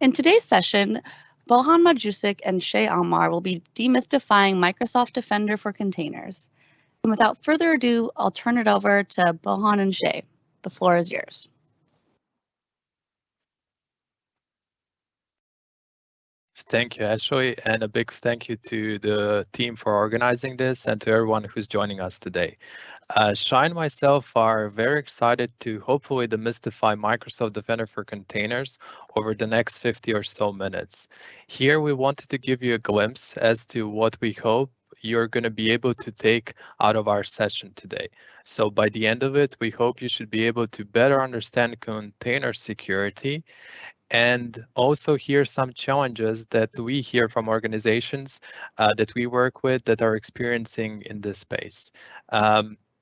In today's session, Bojan Magusic and Shay Amar will be demystifying Microsoft Defender for containers. And without further ado, I'll turn it over to Bojan and Shay. The floor is yours. Thank you, Ashley, and a big thank you to the team for organizing this and to everyone who's joining us today. Shay and myself are very excited to hopefully demystify Microsoft Defender for containers over the next 50 or so minutes. Here, we wanted to give you a glimpse as to what we hope you're going to be able to take out of our session today. So by the end of it, we hope you should be able to better understand container security and also hear some challenges that we hear from organizations that we work with that are experiencing in this space.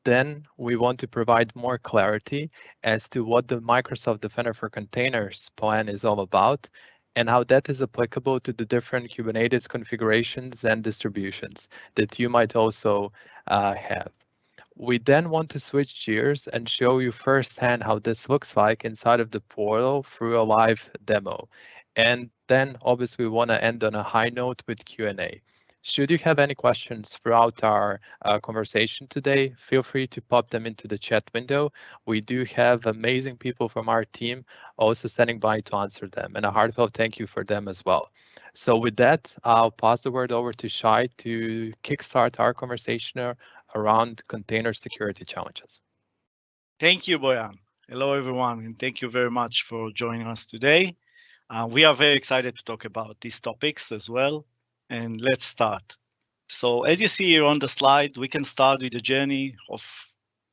Then we want to provide more clarity as to what the Microsoft Defender for Containers plan is all about and how that is applicable to the different Kubernetes configurations and distributions that you might also have. We then want to switch gears and show you firsthand how this looks like inside of the portal through a live demo. And then obviously we want to end on a high note with Q&A. Should you have any questions throughout our conversation today, feel free to pop them into the chat window. We do have amazing people from our team also standing by to answer them, and a heartfelt thank you for them as well. So with that, I'll pass the word over to Shay to kickstart our conversation around container security challenges. Thank you, Bojan. Hello, everyone, and thank you very much for joining us today. We are very excited to talk about these topics as well, and let's start. So as you see here on the slide, we can start with the journey of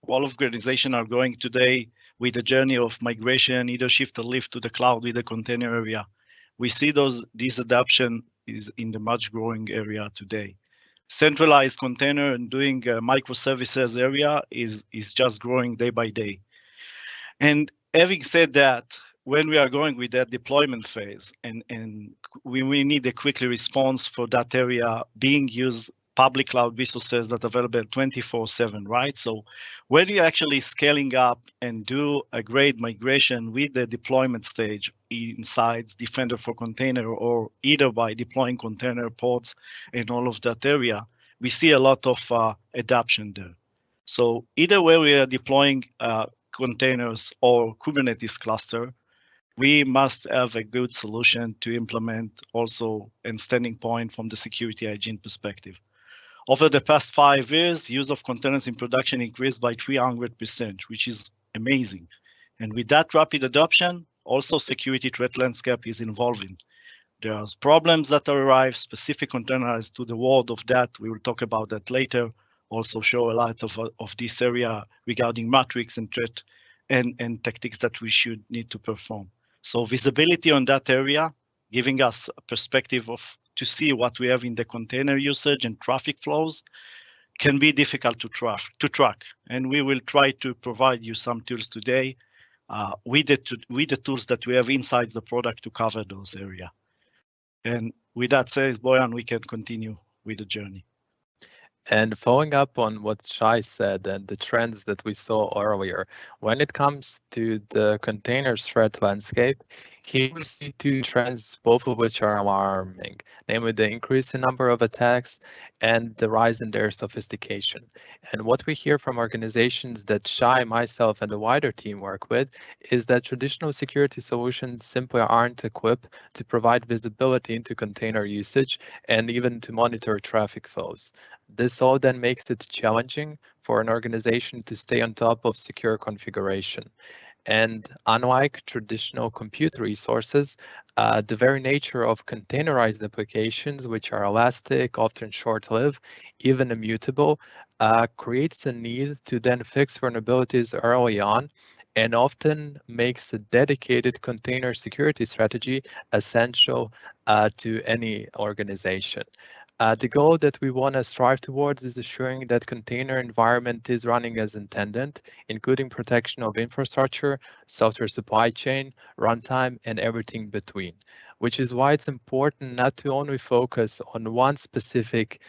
all of organizations are going today with the journey of migration, either shift or lift to the cloud with the container area. We see this adoption is in the much growing area today. Centralized container and doing microservices area is just growing day by day. And having said that, when we are going with that deployment phase and we need a quick response for that area being used public cloud resources that are available 24/7, right? So when you're actually scaling up and do a great migration with the deployment stage inside Defender for Container or either by deploying container pods in all of that area, we see a lot of adoption there. So either way we are deploying containers or Kubernetes cluster, we must have a good solution to implement also and standing point from the security hygiene perspective. Over the past 5 years, use of containers in production increased by 300%, which is amazing. And with that rapid adoption, also security threat landscape is evolving. There are problems that arrive specific containers to the world of that. We will talk about that later. Also show a lot of this area regarding metrics and threat and tactics that we should need to perform. So visibility on that area, giving us a perspective to see what we have in the container usage and traffic flows can be difficult to track. And we will try to provide you some tools today with the tools that we have inside the product to cover those areas. And with that said, Bojan, we can continue with the journey. And following up on what Shay said and the trends that we saw earlier, when it comes to the containers threat landscape, here we see 2 trends, both of which are alarming, namely the increase in number of attacks and the rise in their sophistication. And what we hear from organizations that Shay, myself, and the wider team work with is that traditional security solutions simply aren't equipped to provide visibility into container usage and even to monitor traffic flows. This all then makes it challenging for an organization to stay on top of secure configuration. And unlike traditional compute resources, the very nature of containerized applications, which are elastic, often short-lived, even immutable, creates a need to then fix vulnerabilities early on and often makes a dedicated container security strategy essential to any organization. The goal that we want to strive towards is assuring that container environment is running as intended, including protection of infrastructure, software supply chain, runtime, and everything between, which is why it's important not to only focus on one specific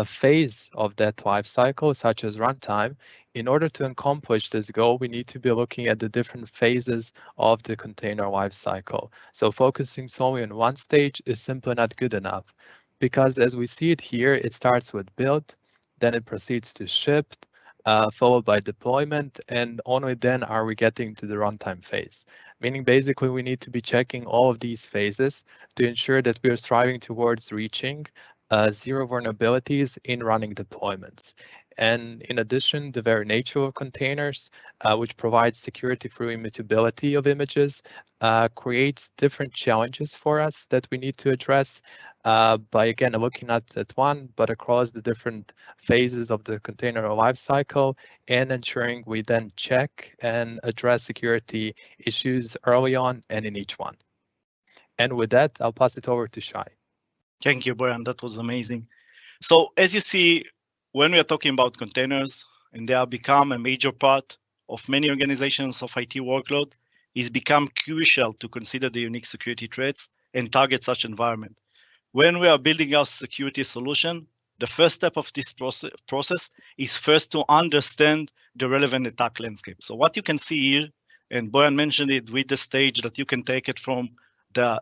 phase of that life cycle, such as runtime. In order to accomplish this goal, we need to be looking at the different phases of the container life cycle. So focusing solely on one stage is simply not good enough, because as we see it here, it starts with build, then it proceeds to ship, followed by deployment, and only then are we getting to the runtime phase. Meaning basically we need to be checking all of these phases to ensure that we are striving towards reaching zero vulnerabilities in running deployments. And in addition, the very nature of containers, which provides security through immutability of images, creates different challenges for us that we need to address by, again, looking not at one, but across the different phases of the container lifecycle, and ensuring we then check and address security issues early on and in each one. And with that, I'll pass it over to Shay. Thank you, Bojan. That was amazing. So as you see, when we are talking about containers, and they have become a major part of many organizations of IT workload, it's become crucial to consider the unique security threats and target such environment. When we are building our security solution, the first step of this process is first to understand the relevant attack landscape. So what you can see here, and Bojan mentioned it with the stage that you can take it from the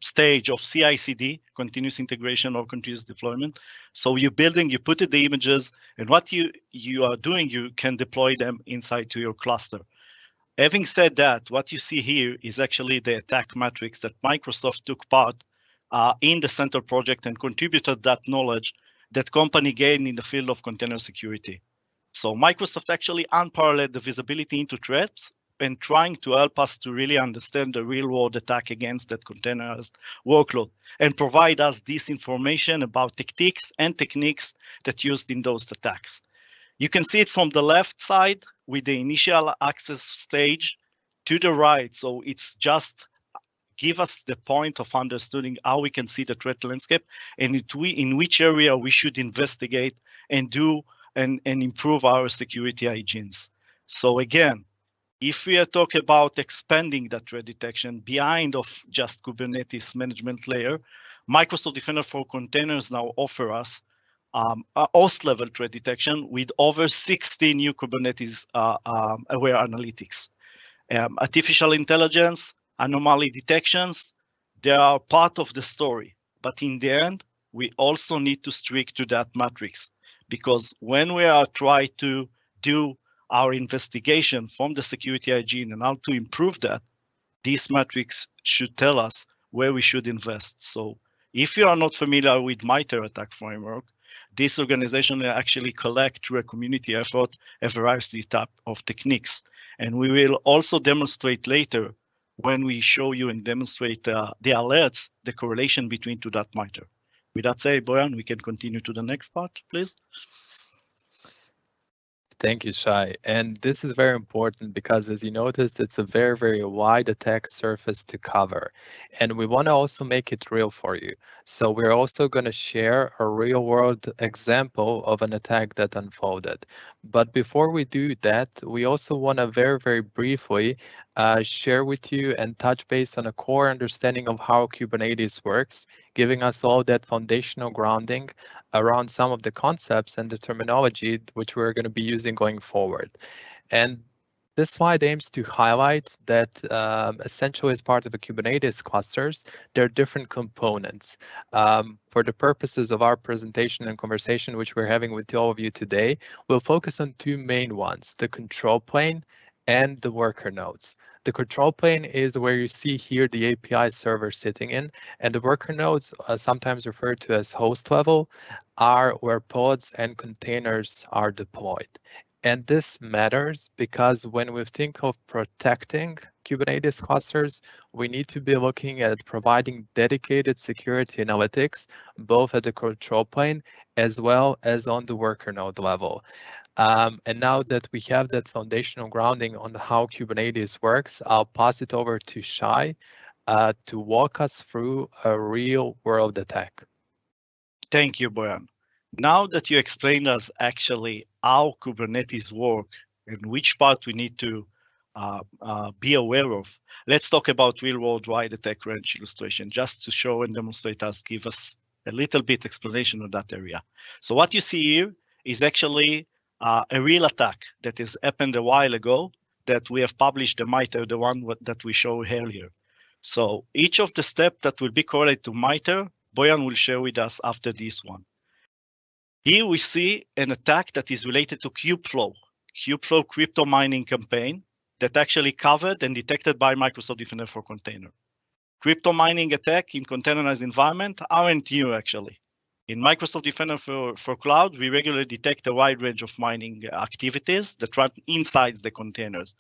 stage of CI/CD, continuous integration or continuous deployment. So you're building, you put in the images, and what you are doing, you can deploy them inside to your cluster. Having said that, what you see here is actually the attack matrix that Microsoft took part in the Center project and contributed that knowledge that company gained in the field of container security. So Microsoft actually unparalleled the visibility into threats and trying to help us to really understand the real world attack against that containerized workload and provide us this information about tactics and techniques that used in those attacks. You can see it from the left side with the initial access stage to the right. So it's just give us the point of understanding how we can see the threat landscape and in which area we should investigate and do and improve our security hygienes. So again, if we are talking about expanding that threat detection behind of just Kubernetes management layer, Microsoft Defender for Containers now offer us a host level threat detection with over 60 new Kubernetes aware analytics. Artificial intelligence, anomaly detections, they are part of the story. But in the end, we also need to stick to that matrix, because when we are trying to do our investigation from the security hygiene and how to improve that, this matrix should tell us where we should invest. So if you are not familiar with Mitre attack framework, this organization will actually collect through a community effort a variety of techniques. And we will also demonstrate later when we show you and demonstrate the alerts, the correlation between to that Mitre. With that said, Bojan, we can continue to the next part, please. Thank you, Shay. And this is very important because, as you noticed, it's a very, very wide attack surface to cover. And we want to also make it real for you. So we're also going to share a real world example of an attack that unfolded. But before we do that, we also want to very, very briefly share with you and touch base on a core understanding of how Kubernetes works, giving us all that foundational grounding around some of the concepts and the terminology which we're going to be using going forward. And this slide aims to highlight that essentially as part of the Kubernetes clusters, there are different components. For the purposes of our presentation and conversation, which we're having with all of you today, we'll focus on two main ones, the control plane and the worker nodes. The control plane is where you see here the API server sitting in, and the worker nodes, sometimes referred to as host level, are where pods and containers are deployed. And this matters because when we think of protecting Kubernetes clusters, we need to be looking at providing dedicated security analytics, both at the control plane as well as on the worker node level. And now that we have that foundational grounding on how Kubernetes works, I'll pass it over to Shay to walk us through a real world attack. Thank you, Bojan. Now that you explained us actually how Kubernetes work and which part we need to be aware of, let's talk about real-world wide attack range illustration, just to show and demonstrate us, give us a little bit explanation of that area. So what you see here is actually a real attack that has happened a while ago that we have published the Mitre, the one that we showed earlier. So each of the steps that will be correlated to Mitre, Bojan will share with us after this one. Here we see an attack that is related to Kubeflow crypto mining campaign that actually covered and detected by Microsoft Defender for Container. Crypto mining attack in containerized environment aren't new actually. In Microsoft Defender for Cloud, we regularly detect a wide range of mining activities that run inside the containers.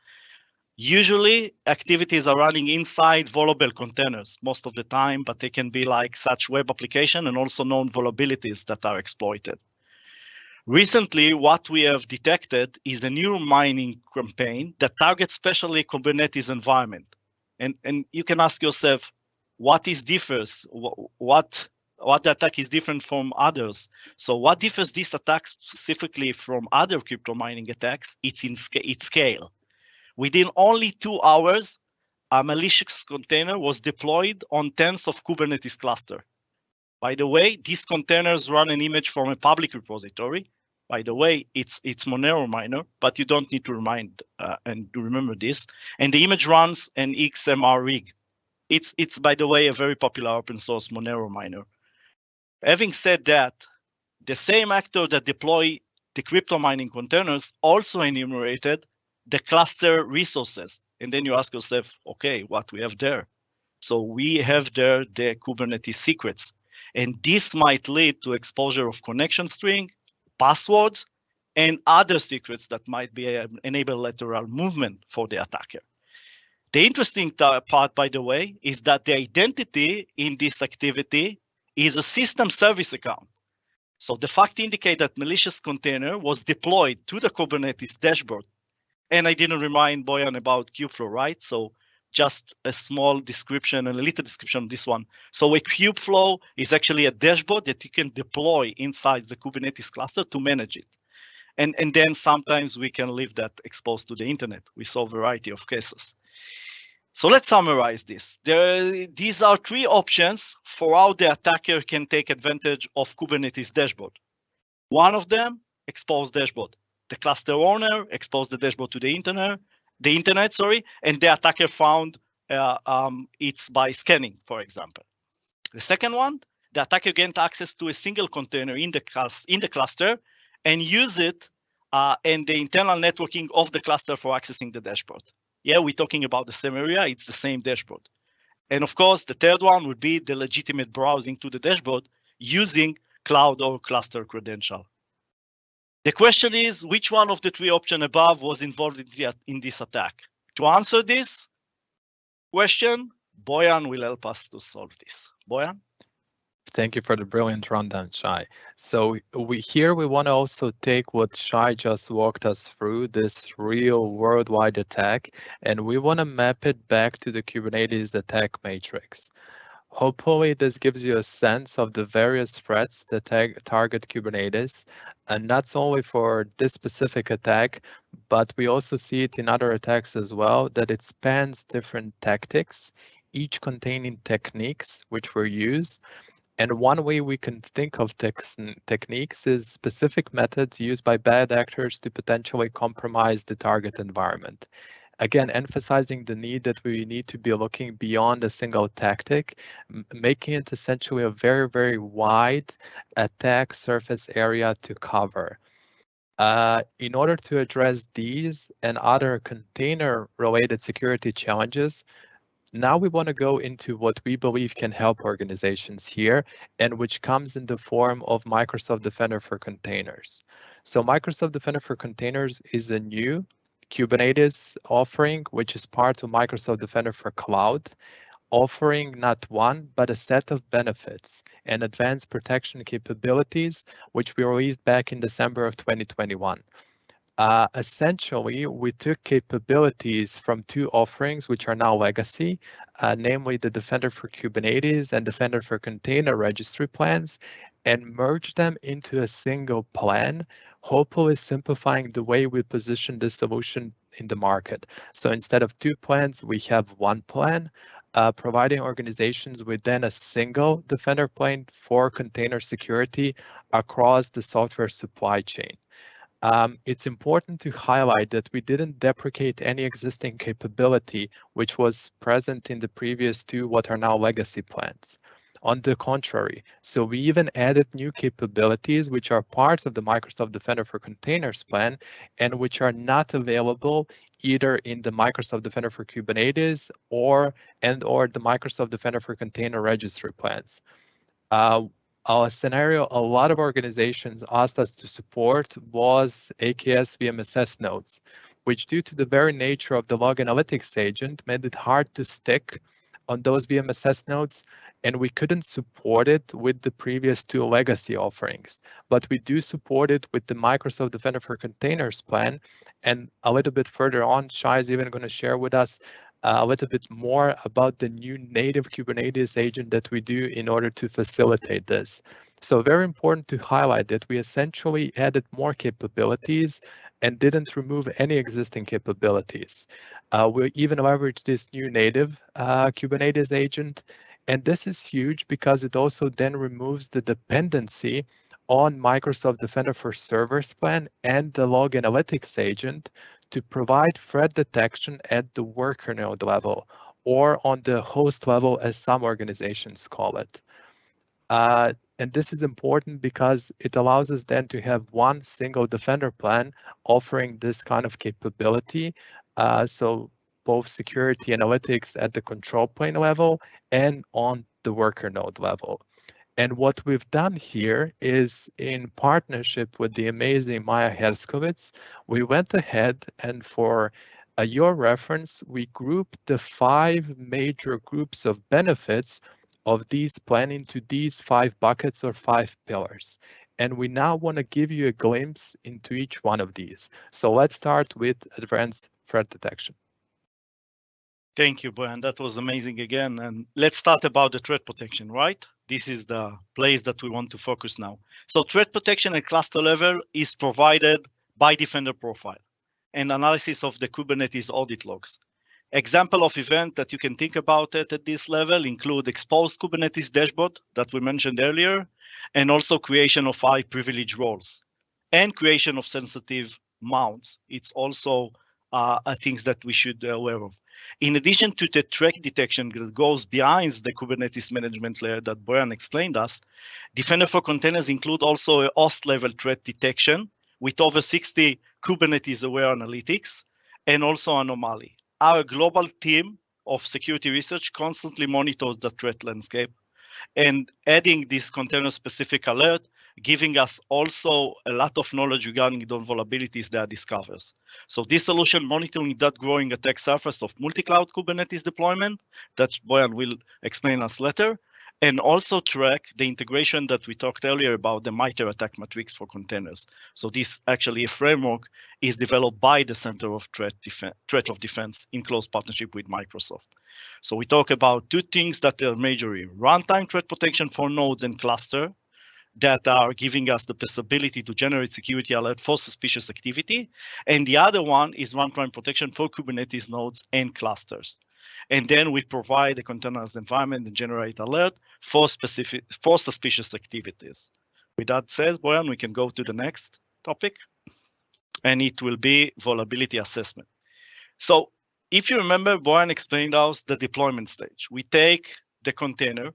Usually activities are running inside vulnerable containers most of the time, but they can be like such web application and also known vulnerabilities that are exploited. Recently, what we have detected is a new mining campaign that targets especially Kubernetes environment. And you can ask yourself, what is differs? What the attack is different from others? So what differs this attack specifically from other crypto mining attacks? It's in its scale. Within only 2 hours, a malicious container was deployed on tens of Kubernetes cluster. By the way, these containers run an image from a public repository. By the way, it's Monero miner, but you don't need to remind and to remember this. And the image runs an XMR rig. It's by the way a very popular open source Monero miner. Having said that, the same actor that deploy the crypto mining containers also enumerated the cluster resources. And then you ask yourself, okay, what we have there? So we have there the Kubernetes secrets. And this might lead to exposure of connection string, passwords, and other secrets that might be enable lateral movement for the attacker. The interesting part, by the way, is that the identity in this activity is a system service account. So the fact indicate that malicious container was deployed to the Kubernetes dashboard. And I didn't remind Bojan about Kubeflow, right? So just a small description and a little description of this one. So a Kubeflow is actually a dashboard that you can deploy inside the Kubernetes cluster to manage it. And then sometimes we can leave that exposed to the internet. We saw a variety of cases. So let's summarize this. These are 3 options for how the attacker can take advantage of Kubernetes dashboard. One of them, expose dashboard. The cluster owner exposed the dashboard to the internet, and the attacker found it's by scanning, for example. The second one, the attacker gained access to a single container in the cluster and use it and the internal networking of the cluster for accessing the dashboard. Yeah, we're talking about the same area, it's the same dashboard. And of course, the third one would be the legitimate browsing to the dashboard using cloud or cluster credential. The question is, which one of the 3 options above was involved in this attack? To answer this question, Bojan will help us to solve this. Bojan? Thank you for the brilliant rundown, Shay. So we want to also take what Shay just walked us through, this real worldwide attack, and we want to map it back to the Kubernetes attack matrix. Hopefully, this gives you a sense of the various threats that target Kubernetes, and not only for this specific attack, but we also see it in other attacks as well, that it spans different tactics, each containing techniques which were used. And one way we can think of techniques is specific methods used by bad actors to potentially compromise the target environment. Again, emphasizing the need that we need to be looking beyond a single tactic, making it essentially a very, very wide attack surface area to cover. In order to address these and other container-related security challenges, now we want to go into what we believe can help organizations here, and which comes in the form of Microsoft Defender for Containers. So Microsoft Defender for Containers is a new Kubernetes offering, which is part of Microsoft Defender for Cloud, offering not one, but a set of benefits and advanced protection capabilities, which we released back in December of 2021. Essentially, we took capabilities from 2 offerings, which are now legacy, namely the Defender for Kubernetes and Defender for Container registry plans, and merge them into a single plan, hopefully simplifying the way we position the solution in the market. So instead of 2 plans, we have 1 plan, providing organizations with then a single Defender plane for container security across the software supply chain. It's important to highlight that we didn't deprecate any existing capability which was present in the previous 2 what are now legacy plans. On the contrary, so we even added new capabilities which are part of the Microsoft Defender for Containers plan and which are not available either in the Microsoft Defender for Kubernetes or the Microsoft Defender for Container Registry plans. A scenario a lot of organizations asked us to support was AKS VMSS nodes, which due to the very nature of the log analytics agent made it hard to stick on those VMSS nodes, and we couldn't support it with the previous 2 legacy offerings. But we do support it with the Microsoft Defender for Containers plan, and a little bit further on, Shay is even going to share with us a little bit more about the new native Kubernetes agent that we do in order to facilitate this. So very important to highlight that we essentially added more capabilities and didn't remove any existing capabilities. We even leveraged this new native Kubernetes agent, and this is huge because it also then removes the dependency on Microsoft Defender for Servers plan and the log analytics agent to provide threat detection at the worker node level or on the host level, as some organizations call it. And this is important because it allows us then to have one single Defender plan offering this kind of capability. So both security analytics at the control plane level and on the worker node level. And what we've done here is, in partnership with the amazing Maya Herskovits, we went ahead and for your reference, we grouped the 5 major groups of benefits of these plan into these 5 buckets or 5 pillars. And we now want to give you a glimpse into each one of these. So let's start with advanced threat detection. Thank you, Bojan. That was amazing again. And let's start about the threat protection, right? This is the place that we want to focus now. So threat protection at cluster level is provided by Defender profile and analysis of the Kubernetes audit logs. Example of event that you can think about it at this level include exposed Kubernetes dashboard that we mentioned earlier, and also creation of high privilege roles and creation of sensitive mounts. It's also things that we should be aware of. In addition to the threat detection that goes behind the Kubernetes management layer that Bojan explained us, Defender for Containers include also a host level threat detection with over 60 Kubernetes aware analytics and also anomaly. Our global team of security research constantly monitors the threat landscape and adding this container specific alert, giving us also a lot of knowledge regarding the vulnerabilities that discovers. So this solution monitoring that growing attack surface of multi-cloud Kubernetes deployment that Bojan will explain us later, and also track the integration that we talked earlier about the Mitre attack matrix for containers. So this actually a framework is developed by the Center of Threat of Defense in close partnership with Microsoft. So we talk about 2 things that are major here. Runtime threat protection for nodes and cluster that are giving us the possibility to generate security alert for suspicious activity. And the other one is runtime protection for Kubernetes nodes and clusters. And then we provide a containerized environment and generate alert for suspicious activities. With that said, Bojan, we can go to the next topic, and it will be vulnerability assessment. So if you remember, Bojan explained us the deployment stage. We take the container,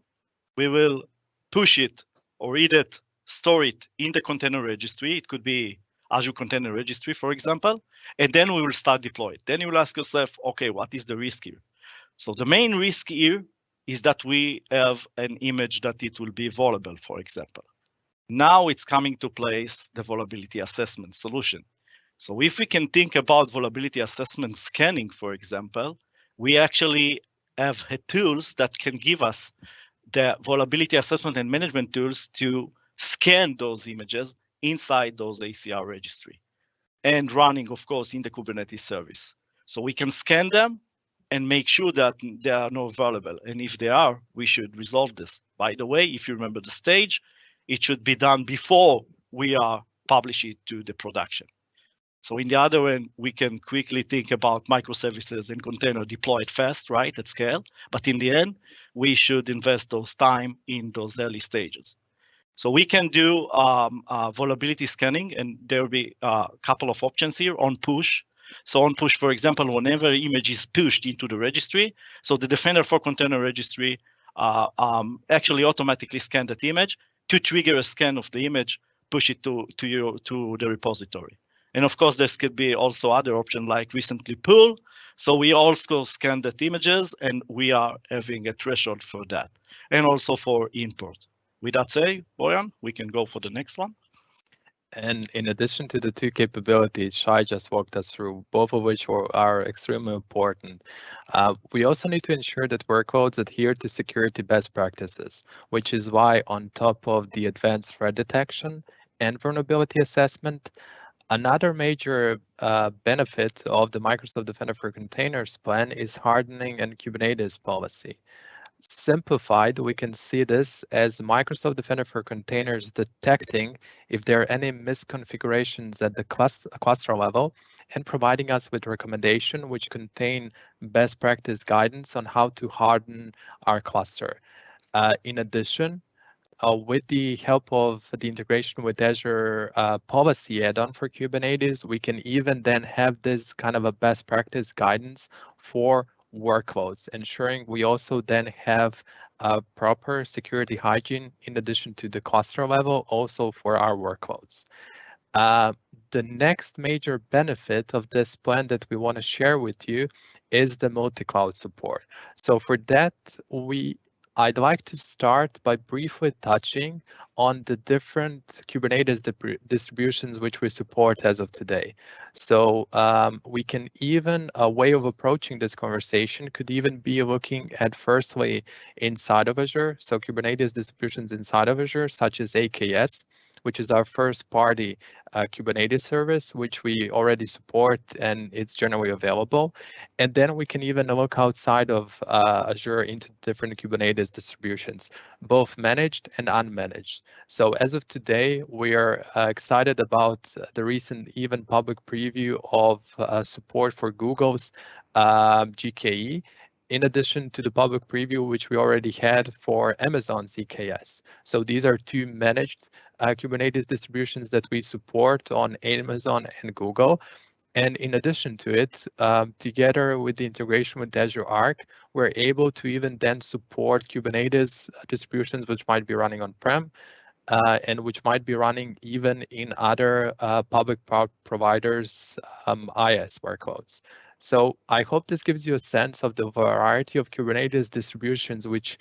we will push it or read it, store it in the container registry. It could be Azure Container Registry, for example, and then we will start deploy it. Then you will ask yourself, okay, what is the risk here? So the main risk here is that we have an image that it will be vulnerable, for example. Now it's coming to place the vulnerability assessment solution. So if we can think about vulnerability assessment scanning, for example, we actually have tools that can give us the vulnerability assessment and management tools to scan those images inside those ACR registry and running, of course, in the Kubernetes service. So we can scan them and make sure that they are not vulnerable. And if they are, we should resolve this. By the way, if you remember the stage, it should be done before we are publish it to the production. So in the other end, we can quickly think about microservices and container deployed fast, right, at scale. But in the end, we should invest those time in those early stages. So we can do vulnerability scanning, and there will be a couple of options here on push. So on push, for example, whenever image is pushed into the registry, so the Defender for Container Registry actually automatically scan that image to trigger a scan of the image, push it to the repository. And of course, there could be also other options like recently pull. So we also scan that images, and we are having a threshold for that, and also for import. With that said, Bojan, we can go for the next one. And in addition to the two capabilities Shay just walked us through, both of which are extremely important, we also need to ensure that workloads adhere to security best practices, which is why on top of the advanced threat detection and vulnerability assessment, another major benefit of the Microsoft Defender for Containers plan is hardening and Kubernetes policy. Simplified, we can see this as Microsoft Defender for Containers detecting if there are any misconfigurations at the cluster level and providing us with recommendation which contain best practice guidance on how to harden our cluster. In addition, with the help of the integration with Azure policy add-on for Kubernetes, we can even then have this kind of a best practice guidance for workloads, ensuring we also then have proper security hygiene in addition to the cluster level, also for our workloads. The next major benefit of this plan that we want to share with you is the multi-cloud support. So for that, I'd like to start by briefly touching on the different Kubernetes distributions which we support as of today. So we can even, a way of approaching this conversation could even be looking at firstly inside of Azure, so Kubernetes distributions inside of Azure, such as AKS, which is our first party Kubernetes service, which we already support and it's generally available. And then we can even look outside of Azure into different Kubernetes distributions, both managed and unmanaged. So as of today, we are excited about the recent even public preview of support for Google's GKE, in addition to the public preview, which we already had for Amazon's EKS. So these are two managed Kubernetes distributions that we support on Amazon and Google. And in addition to it, together with the integration with Azure Arc, we're able to even then support Kubernetes distributions which might be running on-prem and which might be running even in other public providers' IaaS workloads. So I hope this gives you a sense of the variety of Kubernetes distributions which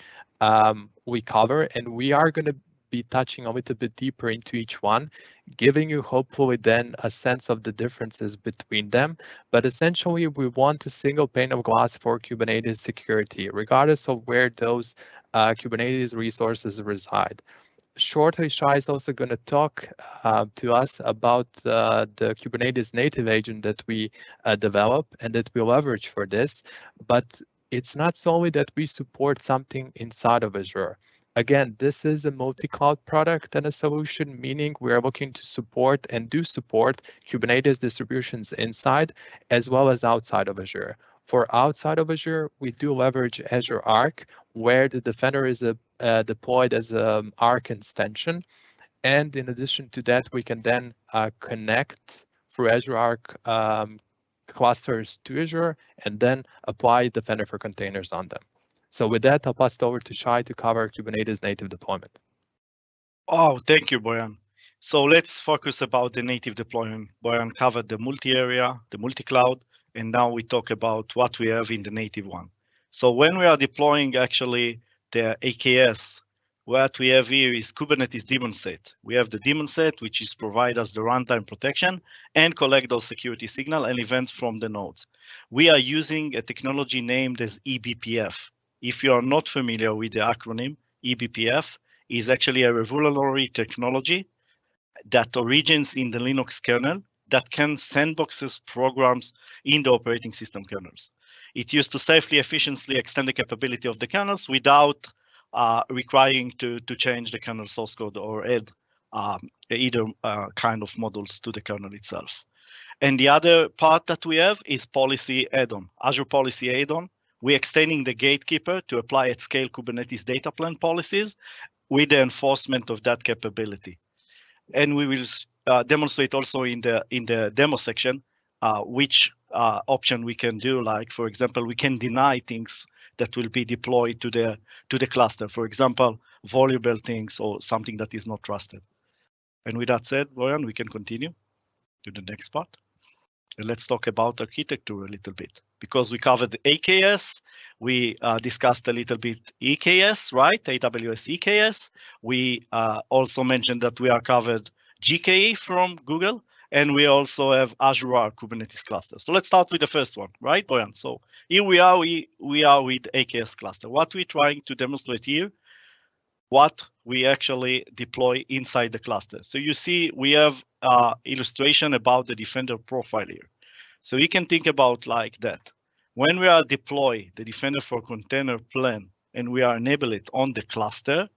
we cover, and we are going to be touching a little bit deeper into each one, giving you hopefully then a sense of the differences between them. But essentially, we want a single pane of glass for Kubernetes security, regardless of where those Kubernetes resources reside. Shortly, Shay is also going to talk to us about the Kubernetes native agent that we develop and that we leverage for this. But it's not solely that we support something inside of Azure. Again, this is a multi-cloud product and a solution, meaning we are looking to support and do support Kubernetes distributions inside as well as outside of Azure. For outside of Azure, we do leverage Azure Arc, where the Defender is deployed as an Arc extension. And in addition to that, we can then connect through Azure Arc clusters to Azure and then apply Defender for Containers on them. So with that, I'll pass it over to Shay to cover Kubernetes native deployment. Oh, thank you, Bojan. So let's focus about the native deployment. Bojan covered the multi-area, the multi-cloud, and now we talk about what we have in the native one. So when we are deploying actually the AKS, what we have here is Kubernetes daemon set. We have the daemon set, which is provide us the runtime protection and collect those security signal and events from the nodes. We are using a technology named as eBPF. If you are not familiar with the acronym, eBPF is actually a revolutionary technology that originates in the Linux kernel that can sandboxes programs in the operating system kernels. It used to safely, efficiently extend the capability of the kernels without requiring to change the kernel source code or add either kind of modules to the kernel itself. And the other part that we have is policy add-on, Azure policy add-on. We're extending the gatekeeper to apply at scale Kubernetes data plan policies with the enforcement of that capability. And we will demonstrate also in the demo section which option we can do. Like, for example, we can deny things that will be deployed to the cluster. For example, valuable things or something that is not trusted. And with that said, Bojan, we can continue to the next part. And let's talk about architecture a little bit, because we covered AKS, we discussed a little bit EKS, right? AWS EKS. We also mentioned that we are covered GKE from Google, and we also have Azure Arc Kubernetes cluster. So let's start with the first one, right, Bojan? So here we are with AKS cluster. What we're trying to demonstrate here, what we actually deploy inside the cluster. So you see, we have illustration about the Defender profile here. So you can think about like that. When we are deploy the Defender for Container plan and we are enable it on the cluster,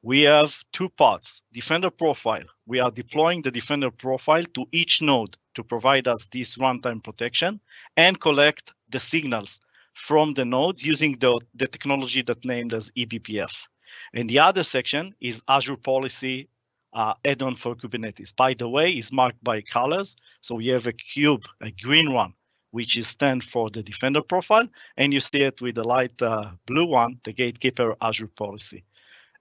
we have two parts. Defender profile. We are deploying the Defender profile to each node to provide us this runtime protection and collect the signals from the nodes using the technology that named as eBPF. And the other section is Azure policy add-on for Kubernetes. By the way, is marked by colors. So we have a cube, a green one, which is stand for the Defender profile. And you see it with the light blue one, the gatekeeper Azure policy.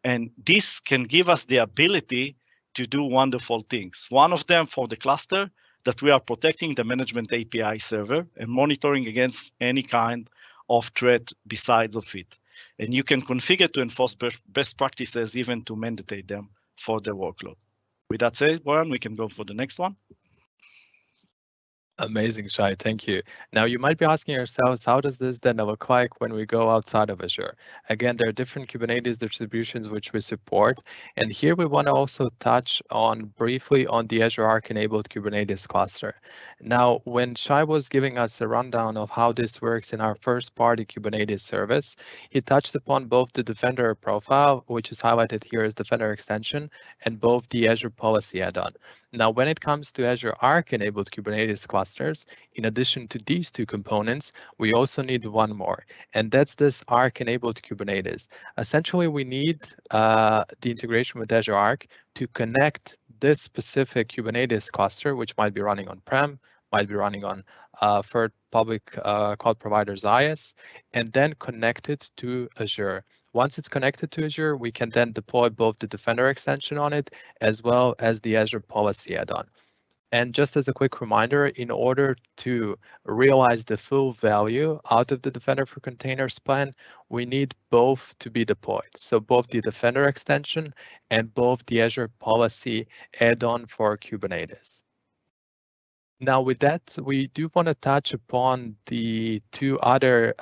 And this can give us the ability to do wonderful things. One of them for the cluster, that we are protecting the management API server and monitoring against any kind of threat besides of it. And you can configure to enforce best practices, even to mandate them for the workload. With that said, Bojan, we can go for the next one. Amazing, Shay, thank you. Now you might be asking yourselves, how does this then look like when we go outside of Azure? Again, there are different Kubernetes distributions which we support. And here we want to also touch on briefly on the Azure Arc enabled Kubernetes cluster. Now, when Shay was giving us a rundown of how this works in our first party Kubernetes service, he touched upon both the Defender profile, which is highlighted here as Defender extension, and both the Azure policy add-on. Now, when it comes to Azure Arc enabled Kubernetes clusters, in addition to these two components, we also need one more, and that's this Arc enabled Kubernetes. Essentially, we need the integration with Azure Arc to connect this specific Kubernetes cluster, which might be running on-prem, might be running on third public cloud providers IaaS, and then connect it to Azure. Once it's connected to Azure, we can then deploy both the Defender extension on it, as well as the Azure policy add-on. And just as a quick reminder, in order to realize the full value out of the Defender for Containers plan, we need both to be deployed. So both the Defender extension and both the Azure policy add-on for Kubernetes. Now with that, we do want to touch upon the two other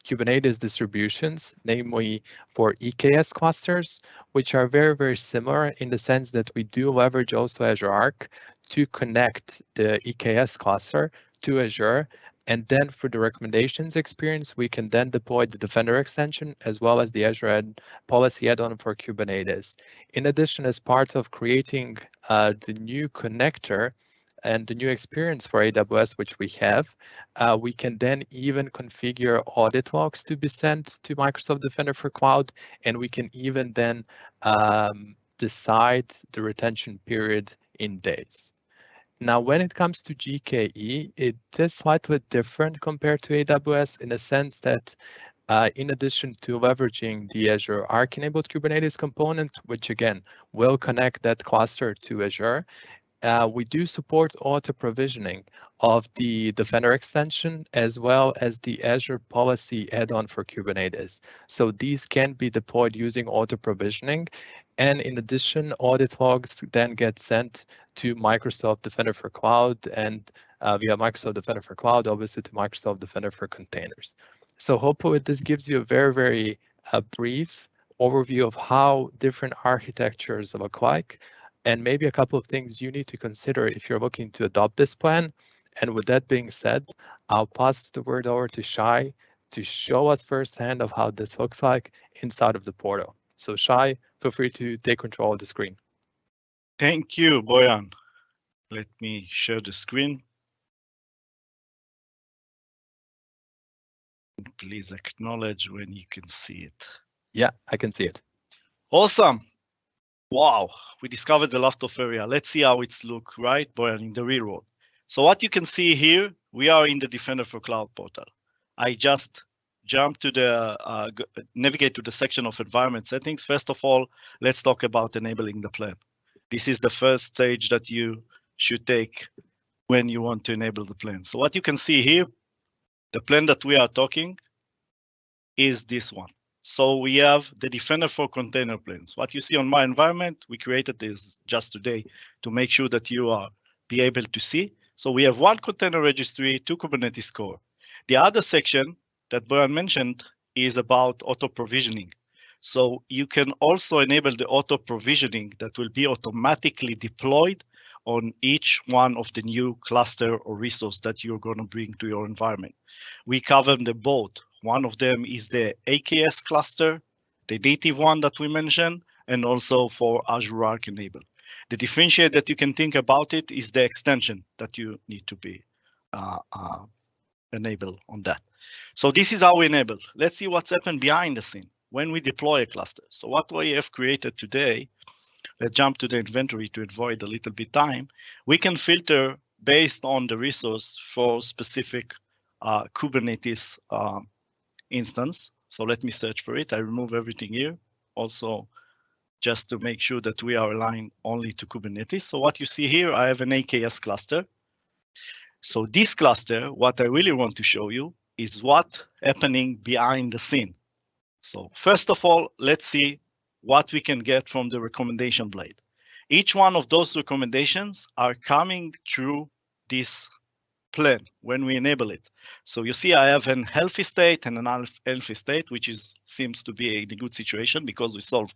Kubernetes distributions, namely for EKS clusters, which are very, very similar in the sense that we do leverage also Azure Arc to connect the EKS cluster to Azure. And then for the recommendations experience, we can then deploy the Defender extension as well as the Azure policy add-on for Kubernetes. In addition, as part of creating the new connector and the new experience for AWS, which we have, we can then even configure audit logs to be sent to Microsoft Defender for Cloud, and we can even then decide the retention period in days. Now, when it comes to GKE, it is slightly different compared to AWS in the sense that in addition to leveraging the Azure Arc-enabled Kubernetes component, which again will connect that cluster to Azure, we do support auto provisioning of the Defender extension as well as the Azure policy add-on for Kubernetes. So these can be deployed using auto provisioning. And in addition, audit logs then get sent to Microsoft Defender for Cloud and via Microsoft Defender for Cloud, obviously to Microsoft Defender for Containers. So hopefully this gives you a very, very brief overview of how different architectures look like, and maybe a couple of things you need to consider if you're looking to adopt this plan. And with that being said, I'll pass the word over to Shay to show us firsthand of how this looks like inside of the portal. So Shay, feel free to take control of the screen. Thank you, Bojan. Let me share the screen. Please acknowledge when you can see it. Yeah, I can see it. Awesome. Wow, we discovered a lot of area. Let's see how it's look, right, Bojan, in the real world. So what you can see here, we are in the Defender for Cloud portal. I just jump to the, navigate to the section of environment settings. First of all, let's talk about enabling the plan. This is the first stage that you should take when you want to enable the plan. So what you can see here, the plan that we are talking is this one. So we have the Defender for container planes. What you see on my environment, we created this just today to make sure that you are be able to see. So we have one container registry, 2 Kubernetes core. The other section that Bojan mentioned is about auto provisioning. So you can also enable the auto provisioning that will be automatically deployed on each one of the new cluster or resource that you're going to bring to your environment. We cover them both. One of them is the AKS cluster, the native one that we mentioned, and also for Azure Arc enable. The differentiate that you can think about it is the extension that you need to be enable on that. So this is how we enable. Let's see what's happened behind the scene when we deploy a cluster. So what we have created today, let's jump to the inventory to avoid a little bit time. We can filter based on the resource for specific Kubernetes instance. So let me search for it. I remove everything here. Also, just to make sure that we are aligned only to Kubernetes. So what you see here, I have an AKS cluster. So this cluster, what I really want to show you is what's happening behind the scene. So first of all, let's see what we can get from the recommendation blade. Each one of those recommendations are coming through this plan when we enable it. So you see I have an healthy state and an unhealthy state, which seems to be in a good situation because we solve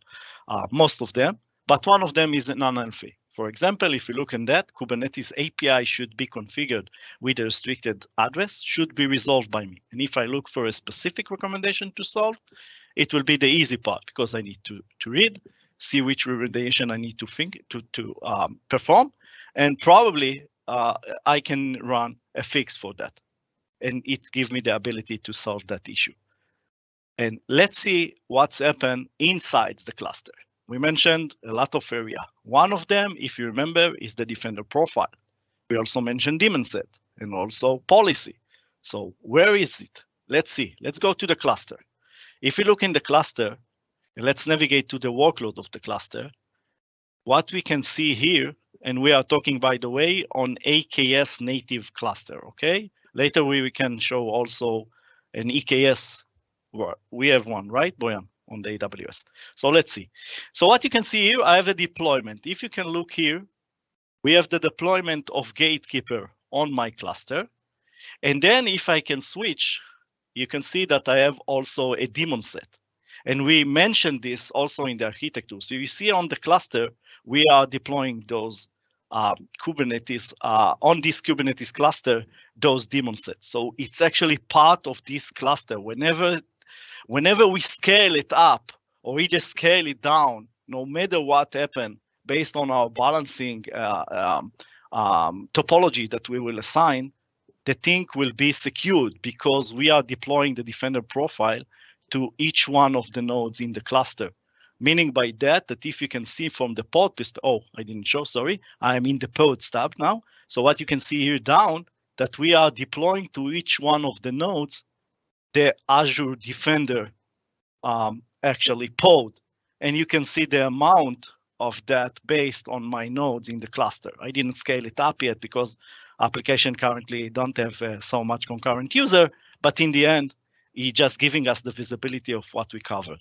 most of them, but one of them is an unhealthy. For example, if you look at that, Kubernetes API should be configured with a restricted address, should be resolved by me. And if I look for a specific recommendation to solve, it will be the easy part because I need to read, see which recommendation I need to perform, and probably I can run a fix for that. And it gives me the ability to solve that issue. And let's see what's happened inside the cluster. We mentioned a lot of area. One of them, if you remember, is the Defender profile. We also mentioned daemon set and also policy. So where is it? Let's see. Let's go to the cluster. If you look in the cluster, let's navigate to the workload of the cluster. What we can see here, and we are talking, by the way, on AKS native cluster, okay? Later we can show also an EKS. We have one, right, Bojan, on the AWS. So let's see. So what you can see here, I have a deployment. If you can look here, we have the deployment of Gatekeeper on my cluster. And then if I can switch, you can see that I have also a daemon set. And we mentioned this also in the architecture. So you see on the cluster, we are deploying those Kubernetes, on this Kubernetes cluster, those daemon sets. So it's actually part of this cluster. Whenever we scale it up or we just scale it down, no matter what happened, based on our balancing topology that we will assign, the thing will be secured because we are deploying the Defender profile to each one of the nodes in the cluster. Meaning by that if you can see from the pod perspective, oh, I didn't show, sorry, I'm in the pods tab now. So what you can see here down, that we are deploying to each one of the nodes, the Azure Defender actually pod. And you can see the amount of that based on my nodes in the cluster. I didn't scale it up yet because application currently don't have so much concurrent user, but in the end, it's just giving us the visibility of what we covered.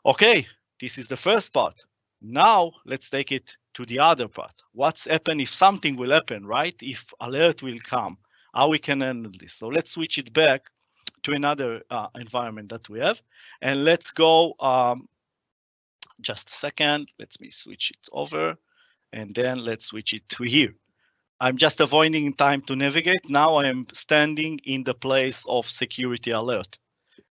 Okay, this is the first part. Now let's take it to the other part. What's happen if something will happen, right? If alert will come, how we can handle this. So let's switch it back to another environment that we have. And let's go, just a second, let me switch it over. And then let's switch it to here. I'm just avoiding time to navigate. Now I am standing in the place of security alert.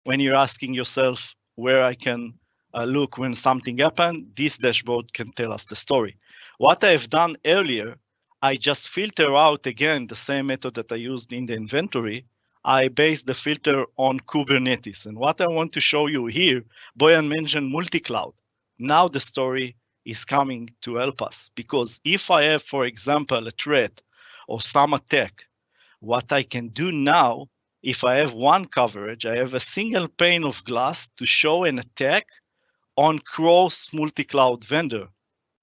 When you're asking yourself where I can look when something happened, this dashboard can tell us the story. What I've done earlier, I just filter out again the same method that I used in the inventory. I based the filter on Kubernetes. And what I want to show you here, Bojan mentioned multi-cloud. Now the story is coming to help us, because if I have, for example, a threat or some attack, what I can do now, if I have one coverage, I have a single pane of glass to show an attack on cross multi-cloud vendor,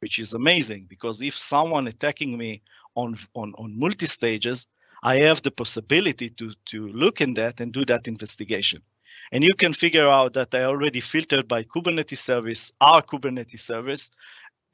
which is amazing, because if someone attacking me on multi-stages, I have the possibility to look in that and do that investigation. And you can figure out that I already filtered by Kubernetes service, our Kubernetes service,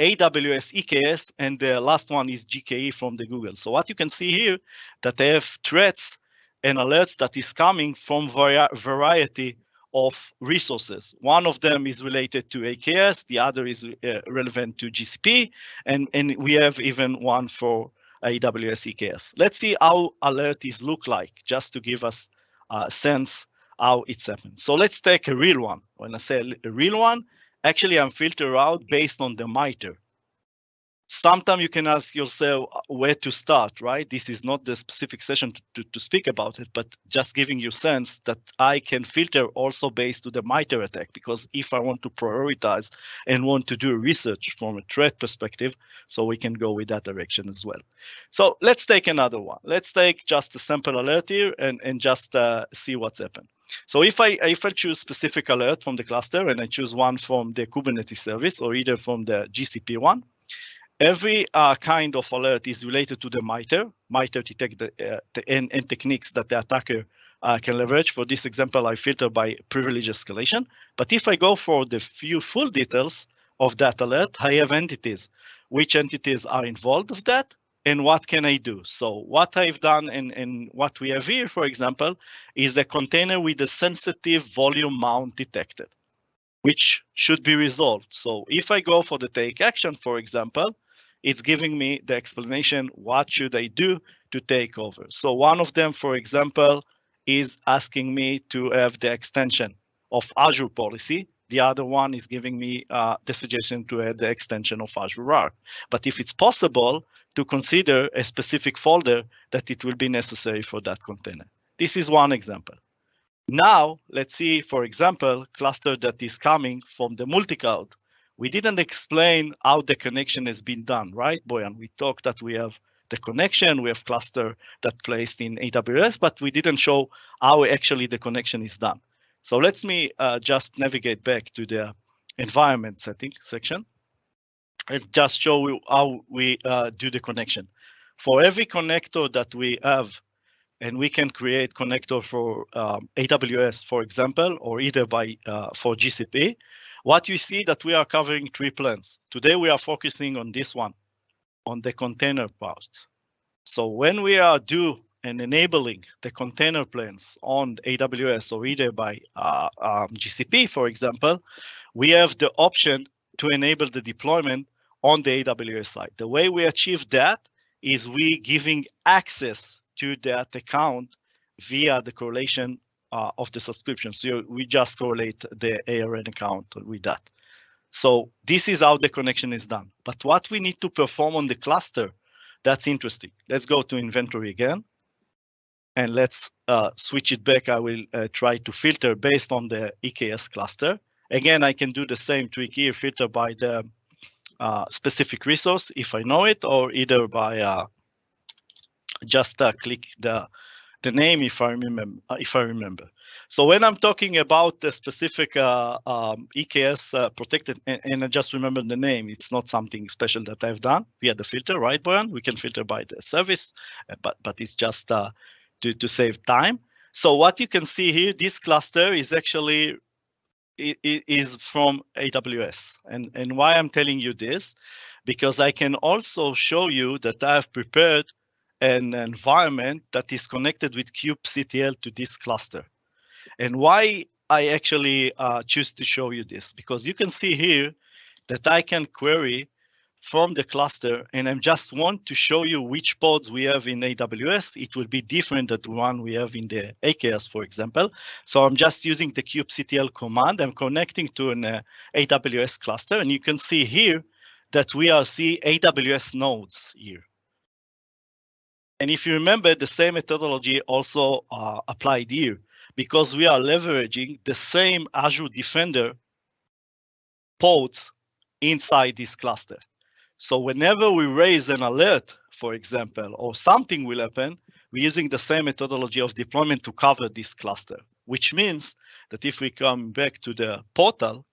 AWS EKS, and the last one is GKE from the Google. So what you can see here, that they have threats and alerts that is coming from variety of resources. One of them is related to AKS, the other is relevant to GCP, and we have even one for AWS EKS. Let's see how alerts look like, just to give us a sense how it's happened. So let's take a real one. When I say a real one, actually I'm filter out based on the Mitre. Sometimes you can ask yourself where to start, right? This is not the specific session to speak about it, but just giving you sense that I can filter also based on the Mitre attack, because if I want to prioritize and want to do research from a threat perspective, so we can go with that direction as well. So let's take another one. Let's take just a sample alert here and just see what's happened. So if I choose specific alert from the cluster and I choose one from the Kubernetes service or either from the GCP one, every kind of alert is related to the Mitre. Mitre detect and techniques that the attacker can leverage. For this example, I filter by privilege escalation. But if I go for the few full details of that alert, I have entities. Which entities are involved with that? And what can I do? So what I've done and what we have here, for example, is a container with a sensitive volume mount detected, which should be resolved. So if I go for the take action, for example, it's giving me the explanation, what should I do to take over? So one of them, for example, is asking me to have the extension of Azure policy. The other one is giving me the suggestion to add the extension of Azure Arc. But if it's possible to consider a specific folder that it will be necessary for that container. This is one example. Now, let's see, for example, cluster that is coming from the multi-cloud. We didn't explain how the connection has been done, right, Bojan? We talked that we have the connection, we have cluster that placed in AWS, but we didn't show how actually the connection is done. So let me just navigate back to the environment settings section and just show you how we do the connection. For every connector that we have, and we can create connector for AWS, for example, or either by for GCP, what you see that we are covering 3 plans. Today we are focusing on this one, on the container part. So when we are and enabling the container plans on AWS or either by GCP, for example, we have the option to enable the deployment on the AWS side. The way we achieve that is we giving access to that account via the correlation of the subscription. So we just correlate the ARN account with that. So this is how the connection is done. But what we need to perform on the cluster, that's interesting. Let's go to inventory again. And let's switch it back. I will try to filter based on the EKS cluster. Again, I can do the same trick here, filter by the specific resource if I know it, or either by just click the name if I remember. So when I'm talking about the specific EKS protected, and I just remember the name, it's not something special that I've done via the filter, right, Bojan? We can filter by the service, but it's just to save time. So what you can see here, this cluster is actually is from AWS. And why I'm telling you this, because I can also show you that I've prepared an environment that is connected with kubectl to this cluster. And why I actually choose to show you this, because you can see here that I can query from the cluster, and I just want to show you which pods we have in AWS. It will be different than the one we have in the AKS, for example. So I'm just using the kubectl command. I'm connecting to an AWS cluster, and you can see here that we are seeing AWS nodes here. And if you remember, the same methodology also applied here, because we are leveraging the same Azure Defender pods inside this cluster. So whenever we raise an alert, for example, or something will happen, we're using the same methodology of deployment to cover this cluster, which means that if we come back to the portal,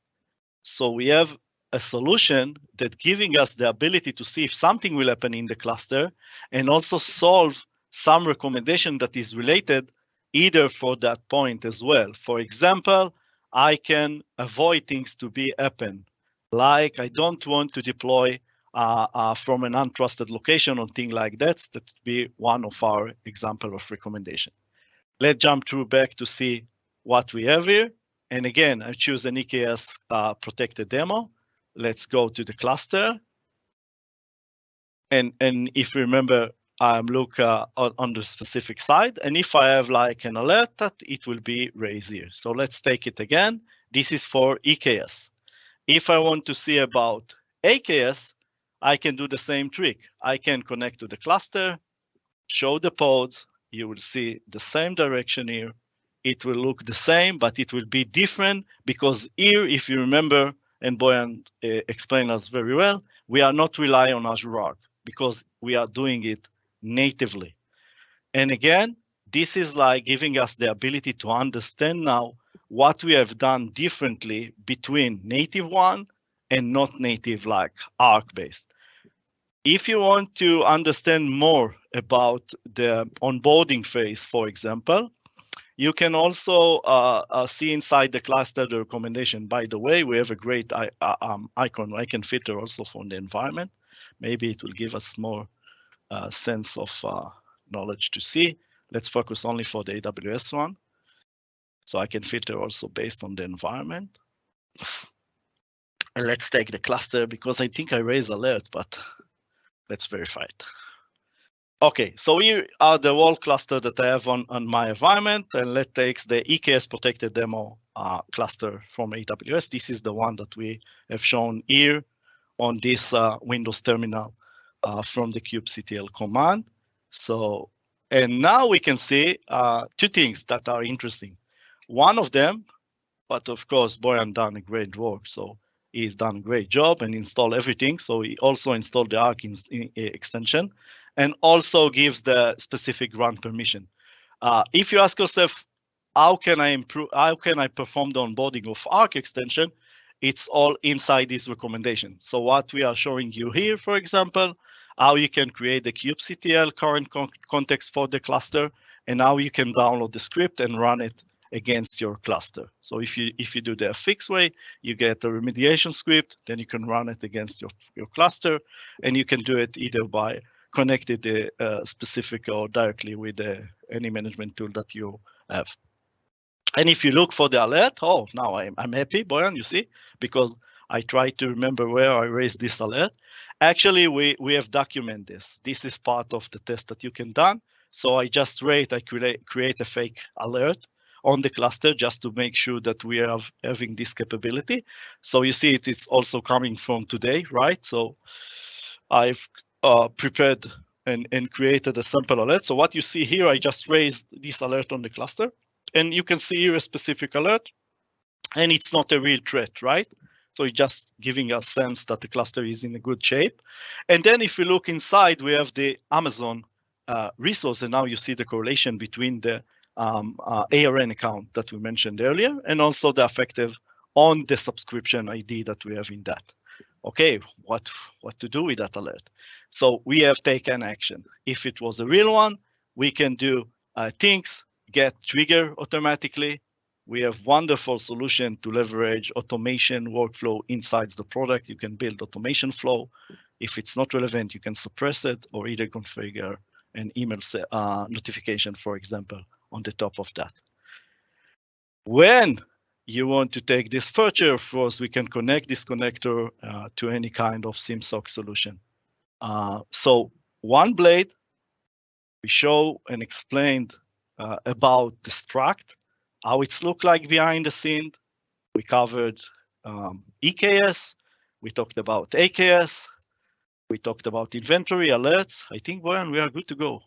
so we have a solution that giving us the ability to see if something will happen in the cluster and also solve some recommendation that is related either for that point as well. For example, I can avoid things to be happen, like I don't want to deploy from an untrusted location or thing like that. That would be one of our example of recommendation. Let's jump through back to see what we have here. And again, I choose an EKS protected demo. Let's go to the cluster. And if you remember, look on the specific side. And if I have like an alert, that it will be raised here. So let's take it again. This is for EKS. If I want to see about AKS, I can do the same trick. I can connect to the cluster, show the pods. You will see the same direction here. It will look the same, but it will be different because here, if you remember, and Bojan explained us very well, we are not relying on Azure Arc because we are doing it natively. And again, this is like giving us the ability to understand now what we have done differently between native one and not native, like Arc based. If you want to understand more about the onboarding phase, for example, you can also see inside the cluster the recommendation. By the way, we have a great icon. I can filter also from the environment. Maybe it will give us more sense of knowledge to see. Let's focus only for the AWS one. So I can filter also based on the environment. And let's take the cluster because I think I raised alert, but let's verify it. Okay, so here are the whole cluster that I have on my environment, and let's take the EKS protected demo cluster from AWS. This is the one that we have shown here on this Windows terminal from the kubectl command. So, and now we can see two things that are interesting. One of them, but of course, Bojan done a great work, so he's done a great job and installed everything. So he also installed the Arc extension and also gives the specific run permission. If you ask yourself, how can I improve? How can I perform the onboarding of Arc extension? It's all inside this recommendation. So what we are showing you here, for example, how you can create the kubectl current context for the cluster, and how you can download the script and run it against your cluster. So if you do the fixed way, you get a remediation script, then you can run it against your cluster, and you can do it either by connected specific or directly with any management tool that you have. And if you look for the alert, oh, now I'm happy, Bojan, you see, because I try to remember where I raised this alert. Actually, we have documented this. This is part of the test that you can done. So I just create a fake alert on the cluster just to make sure that we are having this capability. So you see it's also coming from today, right? So I've prepared and created a sample alert. So what you see here, I just raised this alert on the cluster, and you can see here a specific alert, and it's not a real threat, right? So it's just giving us sense that the cluster is in a good shape. And then if you look inside, we have the Amazon resource, and now you see the correlation between the ARN account that we mentioned earlier, and also the effective on the subscription ID that we have in that. Okay, what to do with that alert? So we have taken action. If it was a real one, we can do things, get trigger automatically. We have wonderful solution to leverage automation workflow inside the product. You can build automation flow. If it's not relevant, you can suppress it or either configure an email notification, for example, on the top of that. When you want to take this further, of course, we can connect this connector to any kind of SIEM/SOC solution. So one blade, we show and explained about the struct, how it's look like behind the scene. We covered EKS, we talked about AKS, we talked about inventory alerts. I think, Bojan, we are good to go.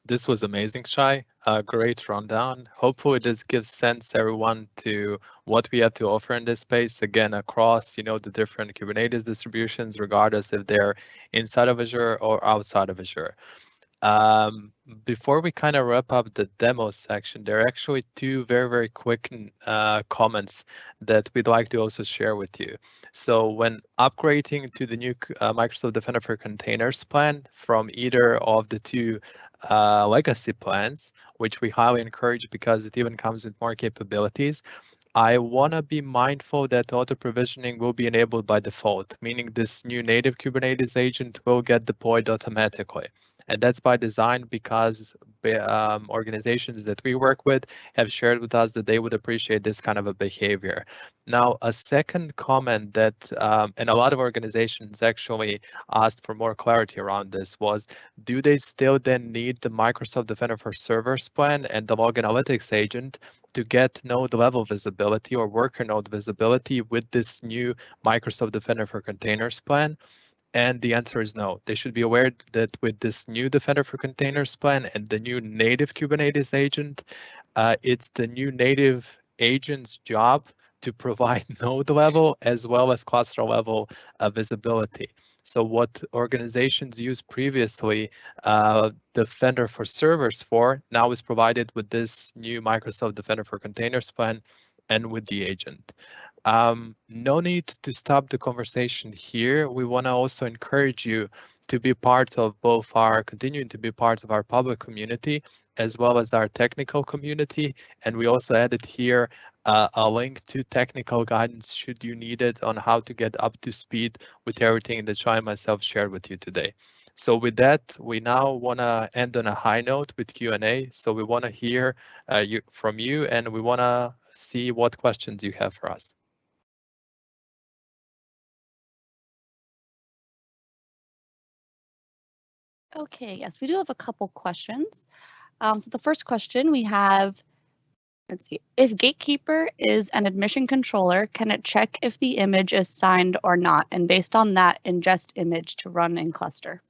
This was amazing, Shay. Great rundown. Hopefully this gives sense everyone to what we have to offer in this space, again, across, the different Kubernetes distributions, regardless if they're inside of Azure or outside of Azure. Before we kind of wrap up the demo section, there are actually two very, very quick comments that we'd like to also share with you. So when upgrading to the new Microsoft Defender for Containers plan from either of the two legacy plans, which we highly encourage because it even comes with more capabilities, I want to be mindful that auto provisioning will be enabled by default, meaning this new native Kubernetes agent will get deployed automatically. And that's by design because organizations that we work with have shared with us that they would appreciate this kind of a behavior. Now, a second comment that, and a lot of organizations actually asked for more clarity around this was, do they still then need the Microsoft Defender for Servers plan and the log analytics agent to get node level visibility or worker node visibility with this new Microsoft Defender for Containers plan? And the answer is no. They should be aware that with this new Defender for Containers plan and the new native Kubernetes agent, it's the new native agent's job to provide node level as well as cluster level visibility. So what organizations used previously Defender for Servers for now is provided with this new Microsoft Defender for Containers plan and with the agent. No need to stop the conversation here. We want to also encourage you to be part of continuing to be part of our public community as well as our technical community. And we also added here a link to technical guidance should you need it on how to get up to speed with everything that Shay and myself shared with you today. So with that, we now want to end on a high note with Q&A. So we want to hear from you, and we want to see what questions you have for us. Okay, yes, we do have a couple questions. So the first question we have, let's see, if Gatekeeper is an admission controller, can it check if the image is signed or not? And based on that, ingest image to run in cluster.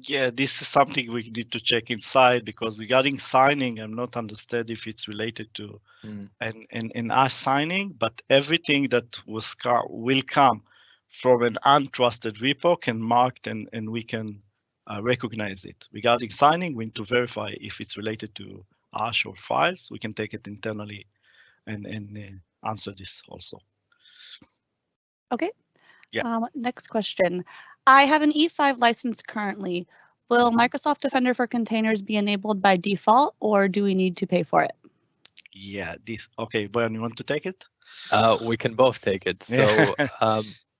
Yeah, this is something we need to check inside because regarding signing, I'm not understand if it's related to an us signing, but everything that will come from an untrusted repo can mark and we can recognize it. Regarding signing, we need to verify if it's related to us or files. We can take it internally and answer this also. Okay. Yeah. Next question. I have an E5 license currently. Will Microsoft Defender for Containers be enabled by default, or do we need to pay for it? Yeah, okay, Bojan, you want to take it? We can both take it. So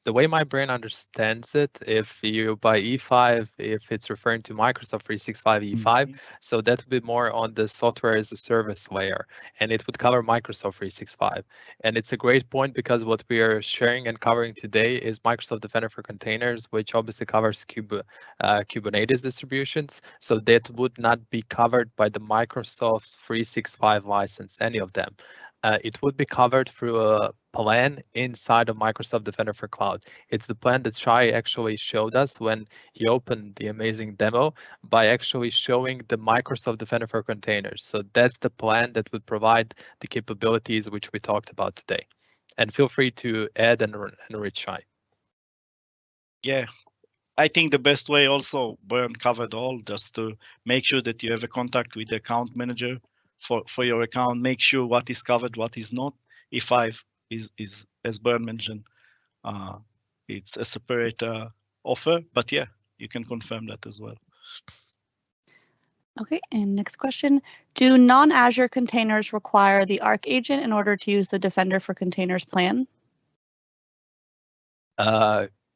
the way my brain understands it, if you buy E5, if it's referring to Microsoft 365 E5, so that would be more on the software as a service layer, and it would cover Microsoft 365. And it's a great point because what we are sharing and covering today is Microsoft Defender for Containers, which obviously covers Kubernetes distributions. So that would not be covered by the Microsoft 365 license, any of them. It would be covered through a plan inside of Microsoft Defender for Cloud. It's the plan that Shay actually showed us when he opened the amazing demo by actually showing the Microsoft Defender for Containers. So that's the plan that would provide the capabilities which we talked about today. And feel free to add and enrich Shay. Yeah, I think the best way also, Bojan covered all, just to make sure that you have a contact with the account manager for your account, make sure what is covered, what is not. E5 is as Bojan mentioned, it's a separate offer, but yeah, you can confirm that as well. Okay, and next question. Do non-Azure containers require the Arc agent in order to use the Defender for Containers plan?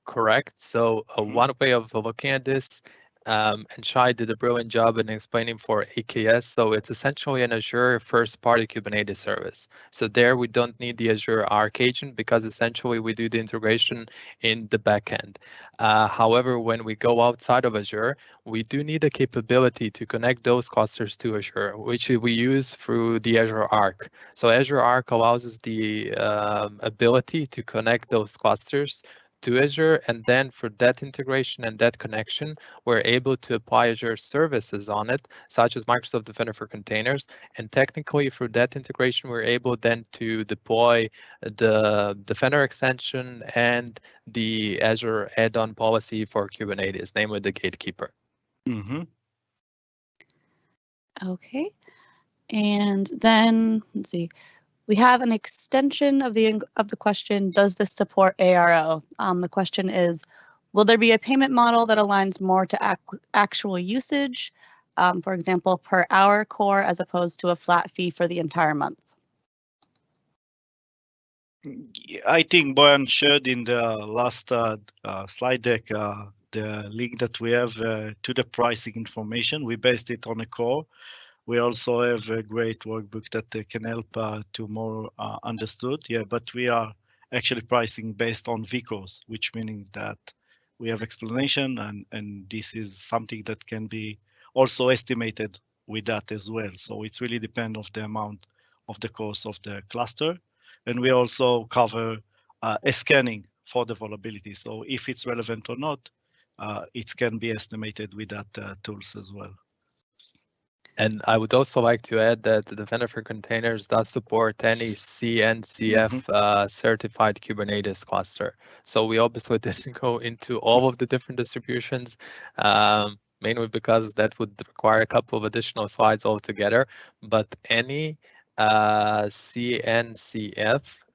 Correct. So one way of looking at this, And Shay did a brilliant job in explaining for AKS. So it's essentially an Azure first-party Kubernetes service. So there we don't need the Azure Arc agent because essentially we do the integration in the backend. However, when we go outside of Azure, we do need a capability to connect those clusters to Azure, which we use through the Azure Arc. So Azure Arc allows us the ability to connect those clusters to Azure, and then for that integration and that connection, we're able to apply Azure services on it, such as Microsoft Defender for Containers. And technically, through that integration, we're able then to deploy the Defender extension and the Azure add-on policy for Kubernetes, namely the Gatekeeper. Mm-hmm. Okay, and then let's see. We have an extension of the question, does this support ARO? The question is, will there be a payment model that aligns more to actual usage, for example, per hour core, as opposed to a flat fee for the entire month? I think Bojan shared in the last slide deck the link that we have to the pricing information. We based it on a core. We also have a great workbook that can help to more understood. Yeah, but we are actually pricing based on vCores, which meaning that we have explanation and this is something that can be also estimated with that as well. So it's really depend of the amount of the cost of the cluster. And we also cover a scanning for the vulnerability. So if it's relevant or not, it can be estimated with that tools as well. And I would also like to add that the Defender for Containers does support any CNCF certified Kubernetes cluster. So we obviously didn't go into all of the different distributions, mainly because that would require a couple of additional slides altogether. But any CNCF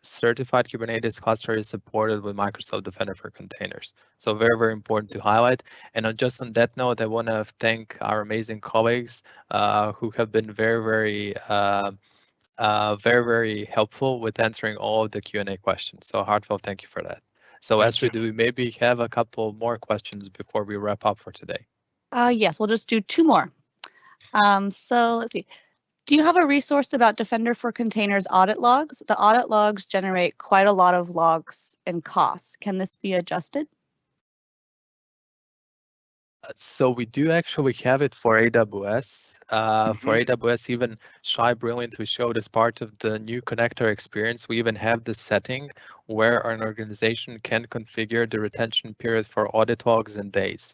certified Kubernetes cluster is supported with Microsoft Defender for Containers. So very, very important to highlight. And just on that note, I want to thank our amazing colleagues who have been very, very helpful with answering all of the Q&A questions. So heartfelt thank you for that. So Astrid, do we maybe have a couple more questions before we wrap up for today? Yes, we'll just do two more. So let's see. Do you have a resource about Defender for Containers audit logs? The audit logs generate quite a lot of logs and costs. Can this be adjusted? So we do actually have it for AWS. For AWS, even Shay brilliantly showed as part of the new connector experience, we even have the setting where an organization can configure the retention period for audit logs and days.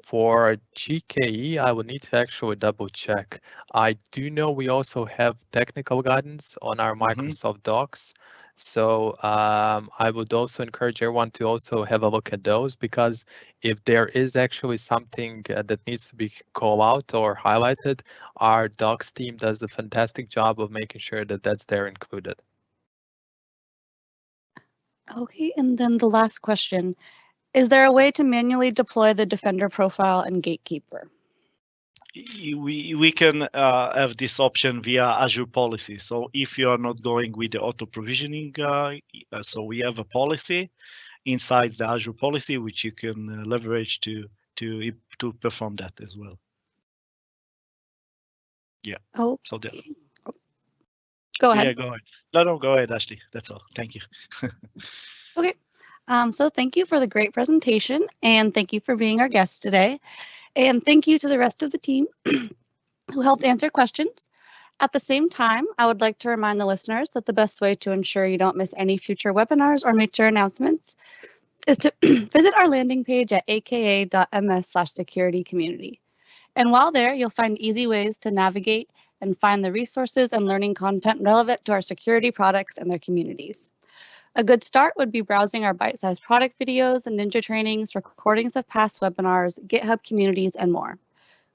For GKE, I will need to actually double check. I do know we also have technical guidance on our Microsoft Docs. So I would also encourage everyone to also have a look at those, because if there is actually something that needs to be called out or highlighted, our Docs team does a fantastic job of making sure that that's there included. Okay, and then the last question. Is there a way to manually deploy the Defender profile and Gatekeeper? We can have this option via Azure policy. So if you are not going with the auto provisioning, so we have a policy inside the Azure policy, which you can leverage to perform that as well. Yeah. Oh. So go ahead. Yeah, go ahead. No, go ahead, Ashley. That's all. Thank you. Okay. So thank you for the great presentation, and thank you for being our guest today. And thank you to the rest of the team who helped answer questions. At the same time, I would like to remind the listeners that the best way to ensure you don't miss any future webinars or Mitre announcements is to visit our landing page at aka.ms/security-community. And while there, you'll find easy ways to navigate and find the resources and learning content relevant to our security products and their communities. A good start would be browsing our bite-sized product videos and ninja trainings, recordings of past webinars, GitHub communities, and more.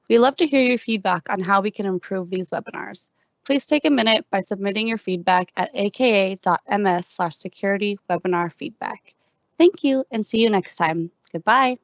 We'd love to hear your feedback on how we can improve these webinars. Please take a minute by submitting your feedback at aka.ms/security-webinar feedback. Thank you, and see you next time. Goodbye.